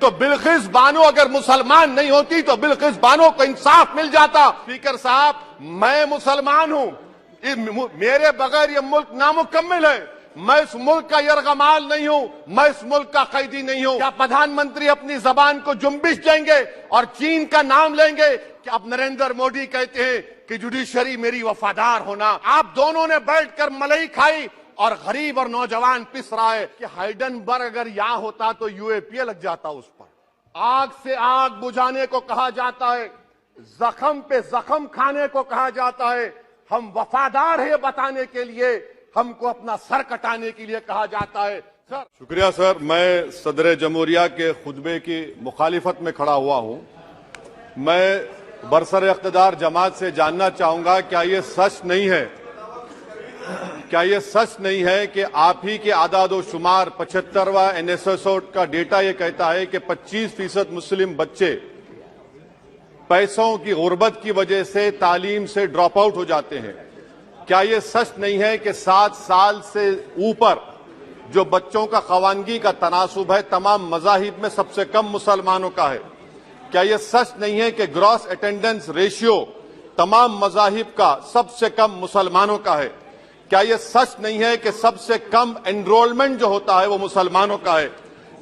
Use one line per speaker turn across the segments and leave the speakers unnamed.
तो बिल्किस बानो अगर मुसलमान नहीं होती तो बिल्किस बानो को इंसाफ मिल जाता। स्पीकर साहब, मैं मुसलमान हूं, मेरे बगैर ये मुल्क नामुकम्मल है। मैं इस मुल्क का यरगमाल नहीं हूं, मैं इस मुल्क का कैदी नहीं हूं। क्या प्रधानमंत्री अपनी जबान को जुम्बिश देंगे और चीन का नाम लेंगे? कि अब नरेंद्र मोदी कहते हैं कि जुडिशरी मेरी वफादार होना। आप दोनों ने बैठकर मलाई खाई और गरीब और नौजवान पिस रहा है कि हाइडेनबर्ग अगर यहां होता तो यूएपीए लग जाता उस पर। आग से आग बुझाने को कहा जाता है, जख्म पे जख्म खाने को कहा जाता है। हम वफादार है बताने के लिए, हमको अपना सर कटाने के लिए कहा जाता है। सर शुक्रिया सर। मैं सदर जमहूरिया के खुतबे की मुखालिफत में खड़ा हुआ हूं। मैं बरसर इख्तिदार जमात से जानना चाहूंगा, क्या ये सच नहीं है, क्या ये सच नहीं है कि आप ही के आदाद शुमार 75वां NSSO का डेटा ये कहता है कि 25% मुस्लिम बच्चे पैसों की गुर्बत की वजह से तालीम से ड्रॉप आउट हो जाते हैं? क्या ये सच नहीं है कि 7 साल से ऊपर जो बच्चों का खवानगी का तनासुब है तमाम मज़ाहिब में सबसे कम मुसलमानों का है? क्या ये सच नहीं है कि ग्रॉस अटेंडेंस रेशियो तमाम मज़ाहिब का सबसे कम मुसलमानों का है? क्या ये सच नहीं है कि सबसे कम एनरोलमेंट जो होता है वो मुसलमानों का है?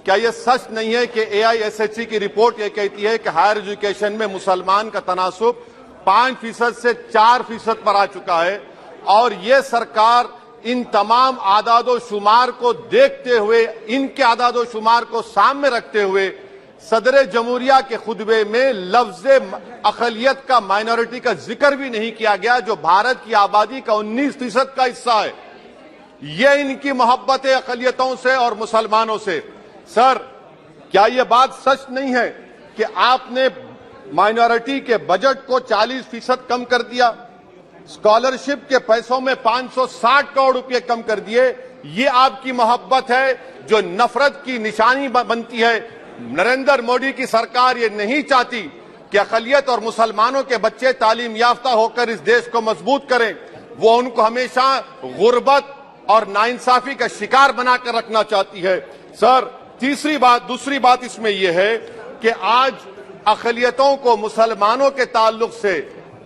क्या ये सच नहीं है कि AISHE की रिपोर्ट ये कहती है कि हायर एजुकेशन में मुसलमान का तनासुब 5% से 4% पर आ चुका है? और ये सरकार इन तमाम आदादो शुमार को देखते हुए, इनके आदादो शुमार को सामने रखते हुए सदर जमहूरिया के खुतबे में लफ्ज अकलियत का, माइनॉरिटी का जिक्र भी नहीं किया गया, जो भारत की आबादी का 19% का हिस्सा है। ये इनकी मोहब्बत है अकलियतों से और मुसलमानों से। सर, क्या यह बात सच नहीं है कि आपने माइनॉरिटी के बजट को 40% कम कर दिया, स्कॉलरशिप के पैसों में 560 करोड़ रुपए कम कर दिए? ये आपकी मोहब्बत है जो नफरत की निशानी बनती है। नरेंद्र मोदी की सरकार ये नहीं चाहती कि अकलियत और मुसलमानों के बच्चे तालीम याफ्ता होकर इस देश को मजबूत करें। वो उनको हमेशा गुर्बत और नाइंसाफी का शिकार बनाकर रखना चाहती है। सर, दूसरी बात इसमें यह है कि आज अकलियतों को मुसलमानों के ताल्लुक से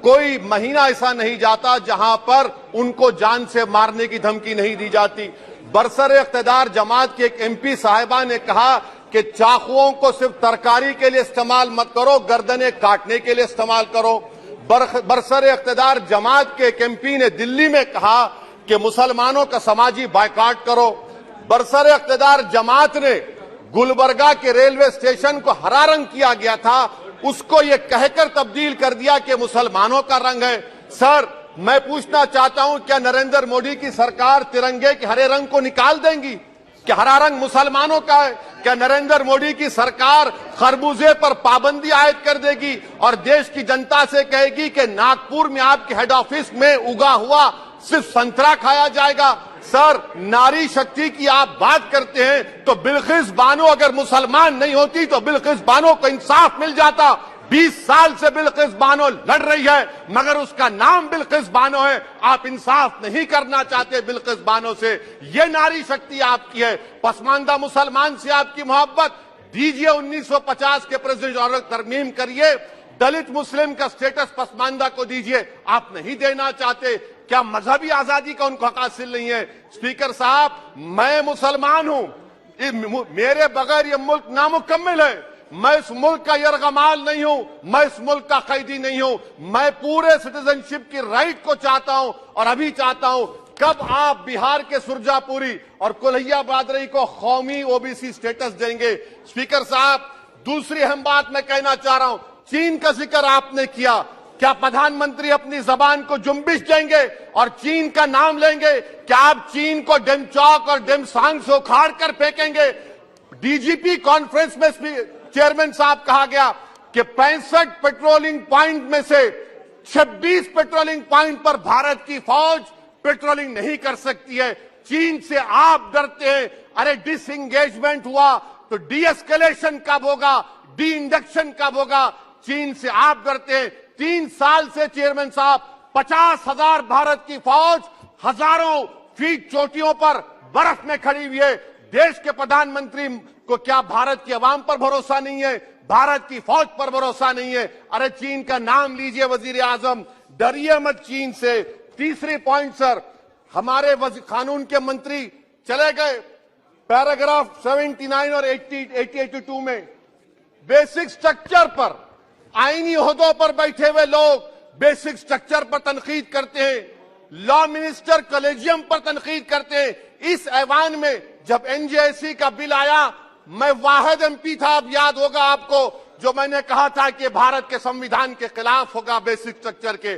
कोई महीना ऐसा नहीं जाता जहां पर उनको जान से मारने की धमकी नहीं दी जाती। बरसर इख्तिदार जमात के एक MP साहिबा ने कहा कि चाकुओं को सिर्फ तरकारी के लिए इस्तेमाल मत करो, गर्दनें काटने के लिए इस्तेमाल करो। बरसर इख्तिदार जमात के एक MP ने दिल्ली में कहा कि मुसलमानों का समाजी बायकाट करो। बरसर इख्तिदार जमात ने गुलबर्गा के रेलवे स्टेशन को हरा रंग किया गया था, उसको ये कहकर तब्दील कर दिया कि मुसलमानों का रंग है। सर, मैं पूछना चाहता हूं, क्या नरेंद्र मोदी की सरकार तिरंगे के हरे रंग को निकाल देंगी? क्या हरा रंग मुसलमानों का है? क्या नरेंद्र मोदी की सरकार खरबूजे पर पाबंदी आयद कर देगी और देश की जनता से कहेगी कि नागपुर में आपके हेड ऑफिस में उगा हुआ सिर्फ संतरा खाया जाएगा? सर, नारी शक्ति की आप बात करते हैं तो बिल्किस बानो अगर मुसलमान नहीं होती तो बिल्किस बानो को इंसाफ मिल जाता। 20 साल से बिल्किस बानो लड़ रही है मगर उसका नाम बिल्किस बानो है। आप इंसाफ नहीं करना चाहते बिल्किस बानो से। ये नारी शक्ति आपकी है। पसमानदा मुसलमान से आपकी मोहब्बत, दीजिए 1950 के प्रेसिडेंट ऑर्डर तरमीम करिए, दलित मुस्लिम का स्टेटस पसमानदा को दीजिए। आप नहीं देना चाहते। क्या मजहबी आजादी का उनको हक हासिल नहीं है? स्पीकर साहब, मैं मुसलमान हूं, मेरे बगैर ये मुल्क नामुकम्मल है। मैं इस मुल्क का यरगमाल नहीं हूं, मैं इस मुल्क का कैदी नहीं हूं। मैं पूरे सिटीजनशिप की राइट को चाहता हूं और अभी चाहता हूं। कब आप बिहार के सुरजापुरी और कुल्हिया बरादरी को कौमी OBC स्टेटस देंगे? स्पीकर साहब, दूसरी अहम बात मैं कहना चाह रहा हूं, चीन का जिक्र आपने किया। क्या प्रधानमंत्री अपनी जबान को जुम्बिश देंगे और चीन का नाम लेंगे? क्या आप चीन को डेमचौक और डेमसांग से उखाड़ कर फेंकेंगे? DGP कॉन्फ्रेंस में चेयरमैन साहब कहा गया कि 65 पेट्रोलिंग पॉइंट में से 26 पेट्रोलिंग पॉइंट पर भारत की फौज पेट्रोलिंग नहीं कर सकती है। चीन से आप डरते हैं। अरे डिसएंगेजमेंट हुआ तो डी-एस्केलेशन कब होगा, डी इंडक्शन कब होगा? चीन से आप डरते हैं। 3 साल से चेयरमैन साहब 50,000 भारत की फौज हजारों फीट चोटियों पर बर्फ में खड़ी हुई है। देश के प्रधानमंत्री को क्या भारत की आवाम पर भरोसा नहीं है, भारत की फौज पर भरोसा नहीं है? अरे चीन का नाम लीजिए वजीर आजम, डरिए मत चीन से। तीसरी पॉइंट सर, हमारे कानून के मंत्री चले गए पैराग्राफ 79 और 82 में बेसिक स्ट्रक्चर पर, आईनी ओहदों पर बैठे हुए लोग बेसिक स्ट्रक्चर पर तनकीद करते हैं, लॉ मिनिस्टर कॉलेजियम पर तनकीद करते हैं। इस ऐवान में जब एनजेसी का बिल आया, मैं वाहिद एमपी था, अब याद होगा आपको, जो मैंने कहा था कि भारत के संविधान के खिलाफ होगा बेसिक स्ट्रक्चर के।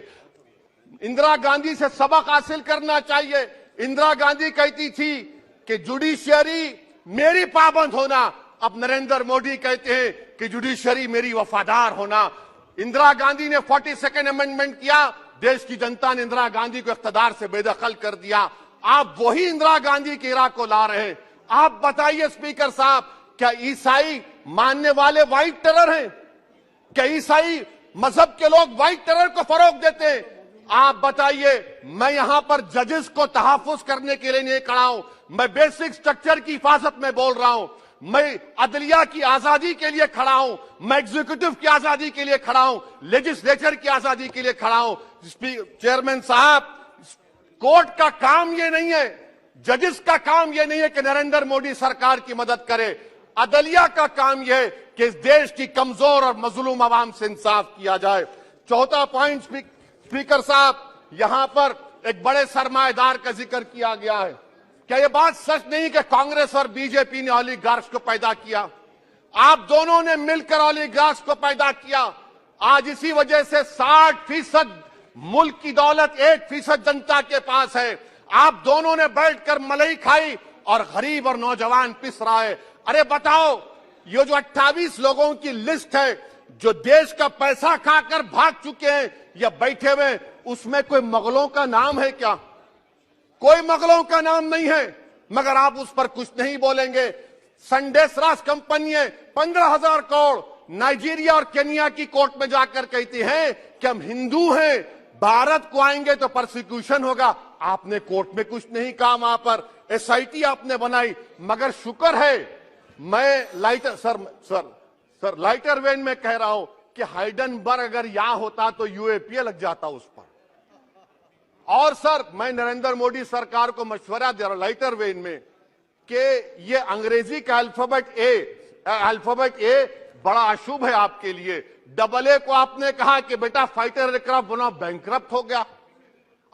इंदिरा गांधी से सबक हासिल करना चाहिए। इंदिरा गांधी कहती थी कि जुडिशियरी मेरी पाबंद होना, अब नरेंद्र मोदी कहते हैं कि जुडिशियरी मेरी वफादार होना। इंदिरा गांधी ने 42nd अमेंडमेंट किया, देश की जनता ने इंदिरा गांधी को इख्तियार से बेदखल कर दिया। आप वही इंदिरा गांधी की राह को ला रहे हैं। आप बताइए स्पीकर साहब, क्या ईसाई मानने वाले व्हाइट टेरर हैं? क्या ईसाई मजहब के लोग व्हाइट टेरर को फरोग देते हैं? आप बताइए। मैं यहां पर जजेस को तहफ्फुज करने के लिए नहीं खड़ा हूं, मैं बेसिक स्ट्रक्चर की हिफाजत में बोल रहा हूं। मैं अदलिया की आजादी के लिए खड़ा हूं, मैं एग्जीक्यूटिव की आजादी के लिए खड़ा हूं, लेजिस्लेचर की आजादी के लिए खड़ा हूं। चेयरमैन साहब, कोर्ट का काम यह नहीं है, जजेस का काम यह नहीं है कि नरेंद्र मोदी सरकार की मदद करे। अदलिया का काम यह है कि इस देश की कमजोर और मजलूम आवाम से इंसाफ किया जाए। चौथा पॉइंट स्पीकर साहब, यहां पर एक बड़े सरमाएदार का जिक्र किया गया है। क्या यह बात सच नहीं कि कांग्रेस और बीजेपी ने ओलिगार्क्स को पैदा किया? आप दोनों ने मिलकर ओलिगार्क्स को पैदा किया। आज इसी वजह से 60% मुल्क की दौलत 1% जनता के पास है। आप दोनों ने बैठकर मलाई खाई और गरीब और नौजवान पिस रहा है। अरे बताओ, ये जो 28 लोगों की लिस्ट है जो देश का पैसा खाकर भाग चुके हैं या बैठे हुए, उसमें कोई मुगलों का नाम है क्या? कोई मुगलों का नाम नहीं है, मगर आप उस पर कुछ नहीं बोलेंगे। संडेस राज कंपनी 15,000 करोड़ नाइजीरिया और केनिया की कोर्ट में जाकर कहती है कि हम हिंदू हैं, भारत को आएंगे तो परसिक्यूशन होगा। आपने कोर्ट में कुछ नहीं कहा, वहां पर एसआईटी आपने बनाई। मगर शुक्र है, मैं लाइटर वेन में कह रहा हूं कि हाइडनबर्ग अगर यहां होता तो यूएपीए लग जाता उस पर। और सर, मैं नरेंद्र मोदी सरकार को मशवरा दे रहा हूं लाइटर वेन में कि ये अंग्रेजी का अल्फाबेट ए बड़ा अशुभ है आपके लिए। AA को आपने कहा कि बेटा फाइटर एयरक्राफ्ट बना, बैंकरप्ट हो गया।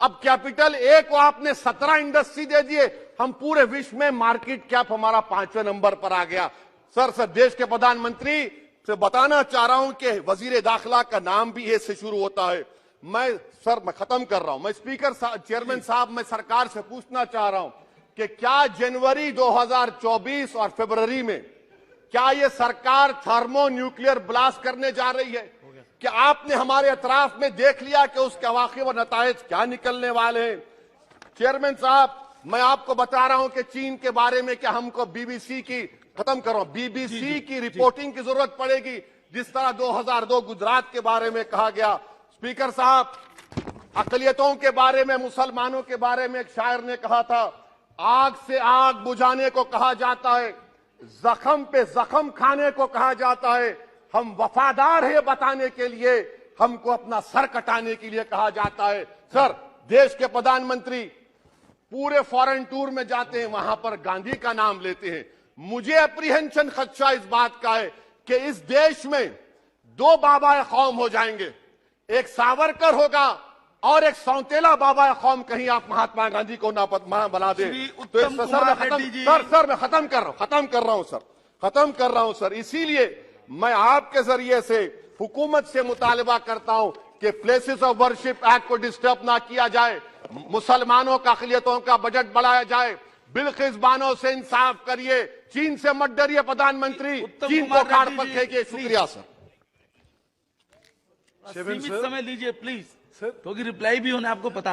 अब कैपिटल ए को आपने 17 इंडस्ट्री दे दिए, हम पूरे विश्व में मार्केट कैप हमारा 5वें नंबर पर आ गया। सर, देश के प्रधानमंत्री से बताना चाह रहा हूं कि वजीर दाखिला का नाम भी ए से शुरू होता है। मैं खत्म कर रहा हूं। मैं चेयरमैन साहब, मैं सरकार से पूछना चाह रहा हूं कि क्या जनवरी 2024 और फरवरी में क्या ये सरकार थर्मो न्यूक्लियर ब्लास्ट करने जा रही है? क्या आपने हमारे अतराफ में देख लिया कि उसके वाक़िब और नतायज क्या निकलने वाले हैं? चेयरमैन साहब, मैं आपको बता रहा हूं कि चीन के बारे में क्या हमको बीबीसी की रिपोर्टिंग की जरूरत पड़ेगी, जिस तरह 2002 गुजरात के बारे में कहा गया। स्पीकर साहब, अकलियतों के बारे में, मुसलमानों के बारे में एक शायर ने कहा था, आग से आग बुझाने को कहा जाता है, जख्म पे जख्म खाने को कहा जाता है। हम वफादार है बताने के लिए, हमको अपना सर कटाने के लिए कहा जाता है। सर, देश के प्रधानमंत्री पूरे फॉरेन टूर में जाते हैं, वहां पर गांधी का नाम लेते हैं। मुझे अप्रीहेंशन, खदशा इस बात का है कि इस देश में 2 बाबा कौम हो जाएंगे, एक सावरकर होगा और एक सौतेला बाबा कौम। कहीं आप महात्मा गांधी को ना बना दे तो सर मैं खत्म कर रहा हूं सर। इसीलिए मैं आपके जरिए से हुकूमत से मुतालबा करता हूं कि प्लेसेस ऑफ वर्शिप एक्ट को डिस्टर्ब ना किया जाए, मुसलमानों का अक़लियतों का बजट बढ़ाया जाए, बिल्किस बानो से इंसाफ करिए, चीन से मत डरिए प्रधानमंत्री, चीन को काट पर फेंकिए। शुक्रिया सर।
सीमित समय लीजिए प्लीज, क्योंकि रिप्लाई भी होना आपको पता